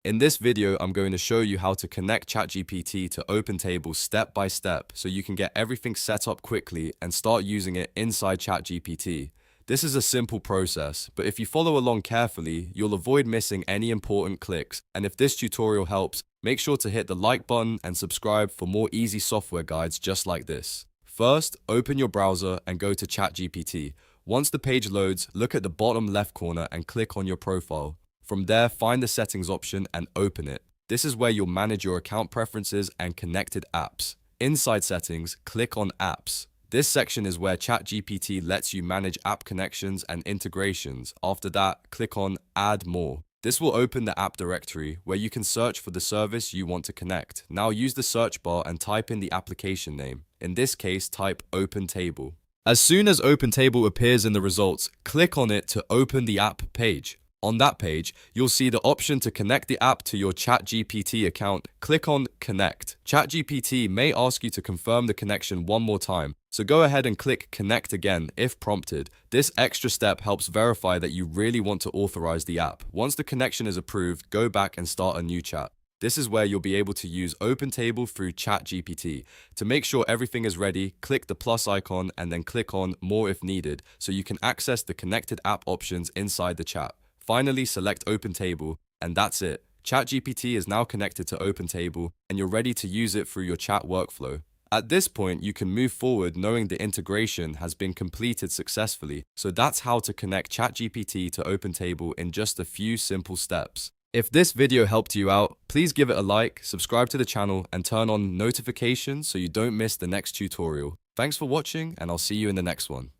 In this video, I'm going to show you how to connect ChatGPT to OpenTable step by step so you can get everything set up quickly and start using it inside ChatGPT. This is a simple process, but if you follow along carefully, you'll avoid missing any important clicks. And if this tutorial helps, make sure to hit the like button and subscribe for more easy software guides just like this. First, open your browser and go to ChatGPT. Once the page loads, look at the bottom left corner and click on your profile. From there, find the settings option and open it. This is where you'll manage your account preferences and connected apps. Inside settings, click on apps. This section is where ChatGPT lets you manage app connections and integrations. After that, click on add more. This will open the app directory where you can search for the service you want to connect. Now use the search bar and type in the application name. In this case, type OpenTable. As soon as OpenTable appears in the results, click on it to open the app page. On that page, you'll see the option to connect the app to your ChatGPT account. Click on Connect. ChatGPT may ask you to confirm the connection one more time, so go ahead and click Connect again if prompted. This extra step helps verify that you really want to authorize the app. Once the connection is approved, go back and start a new chat. This is where you'll be able to use OpenTable through ChatGPT. To make sure everything is ready, click the plus icon and then click on More if needed, so you can access the connected app options inside the chat. Finally, select OpenTable, and that's it. ChatGPT is now connected to OpenTable, and you're ready to use it through your chat workflow. At this point, you can move forward knowing the integration has been completed successfully. So that's how to connect ChatGPT to OpenTable in just a few simple steps. If this video helped you out, please give it a like, subscribe to the channel, and turn on notifications so you don't miss the next tutorial. Thanks for watching, and I'll see you in the next one.